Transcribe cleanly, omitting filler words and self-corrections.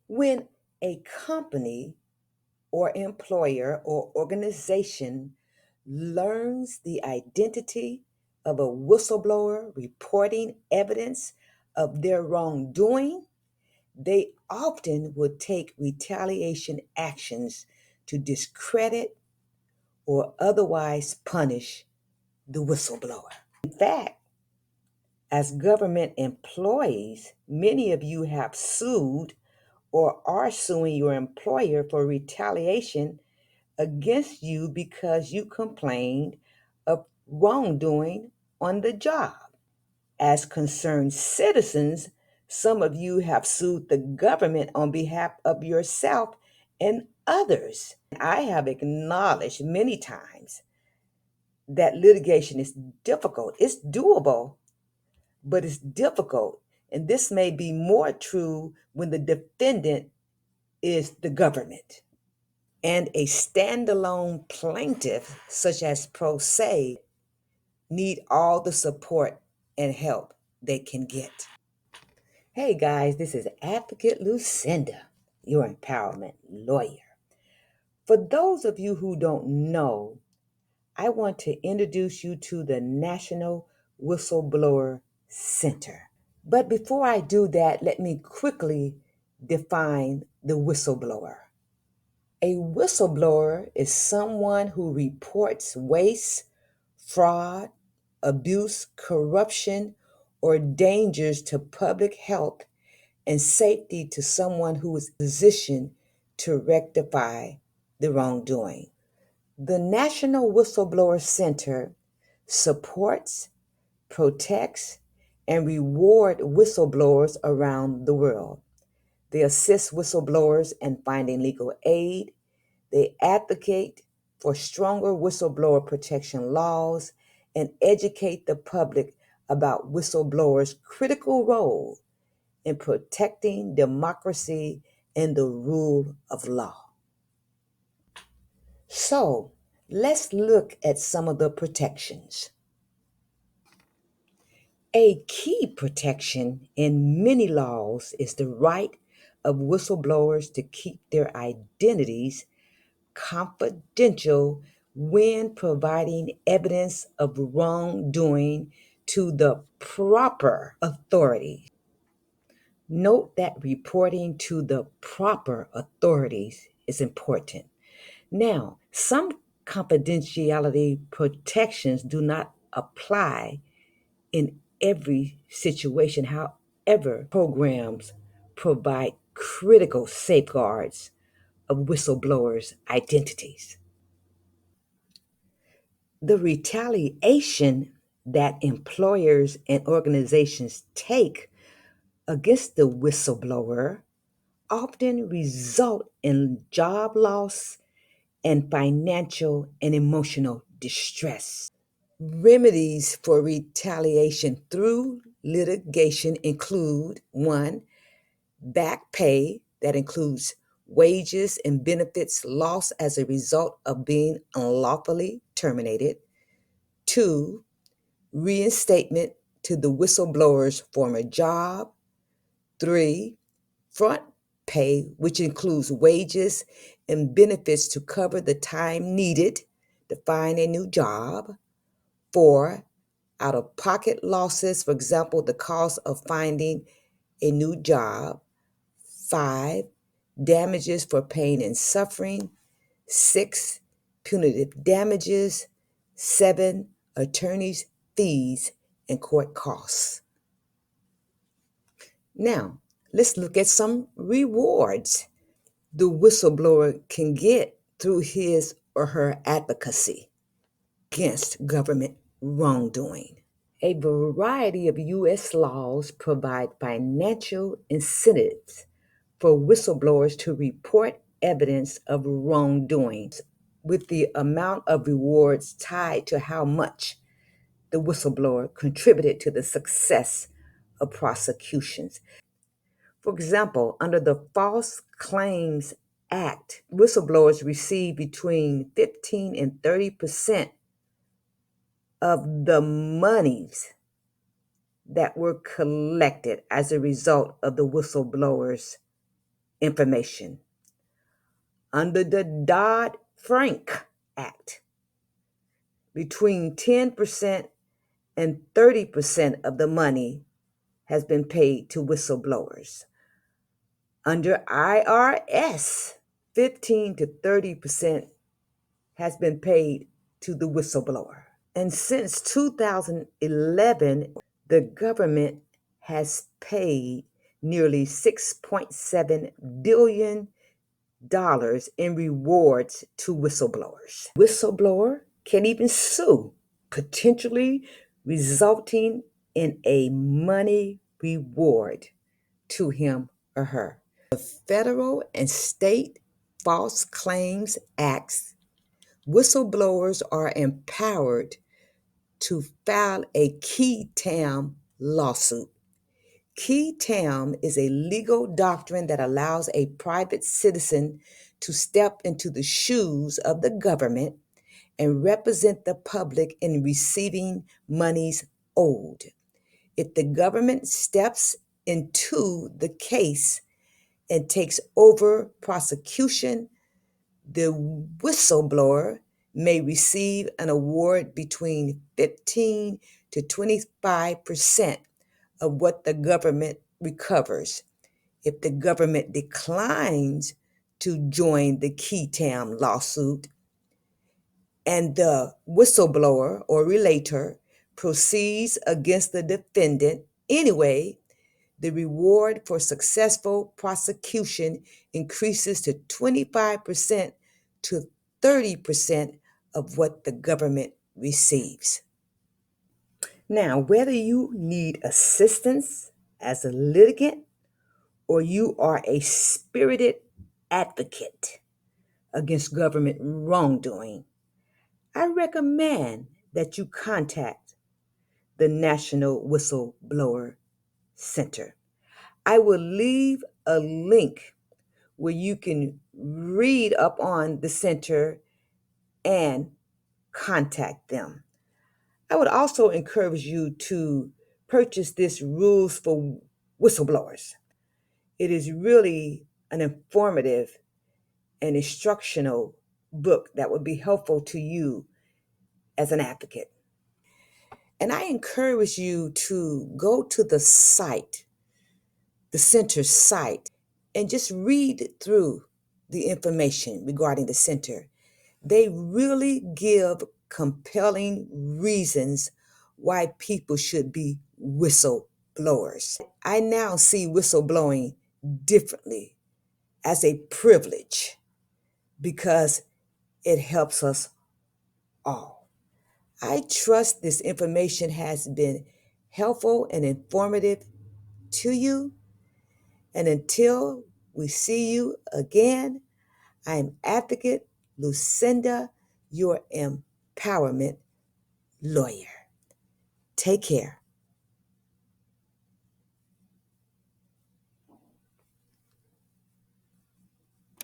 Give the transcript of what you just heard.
When a company or employer or organization learns the identity of a whistleblower reporting evidence of their wrongdoing, they often would take retaliation actions to discredit or otherwise punish the whistleblower. In fact, as government employees, many of you have sued or are suing your employer for retaliation against you because you complained of wrongdoing on the job. As concerned citizens, some of you have sued the government on behalf of yourself and others. I have acknowledged many times that litigation is difficult. It's doable, but it's difficult. And this may be more true when the defendant is the government. And a standalone plaintiff, such as pro se, need all the support and help they can get. Hey guys, this is Advocate Lucinda, your empowerment lawyer. For those of you who don't know, I want to introduce you to the National Whistleblower Center. But before I do that, let me quickly define the whistleblower. A whistleblower is someone who reports waste, fraud, abuse, corruption, or dangers to public health and safety to someone who is positioned to rectify the wrongdoing. The National Whistleblower Center supports, protects, and reward whistleblowers around the world. They assist whistleblowers in finding legal aid. They advocate for stronger whistleblower protection laws and educate the public about whistleblowers' critical role in protecting democracy and the rule of law. So, let's look at some of the protections. A key protection in many laws is the right of whistleblowers to keep their identities confidential when providing evidence of wrongdoing to the proper authorities. Note that reporting to the proper authorities is important. Now, some confidentiality protections do not apply in every situation. However, programs provide critical safeguards of whistleblowers' identities. The retaliation that employers and organizations take against the whistleblower often result in job loss and financial and emotional distress. Remedies for retaliation through litigation include one, back pay that includes wages and benefits lost as a result of being unlawfully terminated. Two, reinstatement to the whistleblower's former job. Three, front pay, which includes wages and benefits to cover the time needed to find a new job. Four, out of pocket losses, for example, the cost of finding a new job. Five, damages for pain and suffering. Six, punitive damages. Seven, attorney's fees and court costs. Now, let's look at some rewards the whistleblower can get through his or her advocacy against government wrongdoing. A variety of U.S. laws provide financial incentives for whistleblowers to report evidence of wrongdoing, with the amount of rewards tied to how much the whistleblower contributed to the success of prosecutions. For example, under the False Claims Act, whistleblowers receive between 15 and 30% of the monies that were collected as a result of the whistleblower's information. Under the Dodd-Frank Act, between 10% and 30% of the money has been paid to whistleblowers. Under IRS, 15 to 30% has been paid to the whistleblower. And since 2011, the government has paid nearly $6.7 billion in rewards to whistleblowers. Whistleblower can even sue, potentially resulting in a money reward to him or her. The federal and state False Claims Acts, whistleblowers are empowered to file a qui tam lawsuit. Qui tam is a legal doctrine that allows a private citizen to step into the shoes of the government and represent the public in receiving monies owed. If the government steps into the case and takes over prosecution, the whistleblower may receive an award between 15 to 25% of what the government recovers. If the government declines to join the qui tam lawsuit and the whistleblower or relator proceeds against the defendant anyway, the reward for successful prosecution increases to 25% to 30% of what the government receives. Now, whether you need assistance as a litigant or you are a spirited advocate against government wrongdoing, I recommend that you contact the National Whistleblower Center. I will leave a link where you can read up on the center and contact them. I would also encourage you to purchase this Rules for Whistleblowers. It is really an informative and instructional book that would be helpful to you as an advocate. And I encourage you to go to the site, the center's site, and just read through the information regarding the center. They really give compelling reasons why people should be whistleblowers. I now see whistleblowing differently as a privilege because it helps us all. I trust this information has been helpful and informative to you. And until we see you again, I am Advocate Lucinda, your empowerment lawyer. Take care.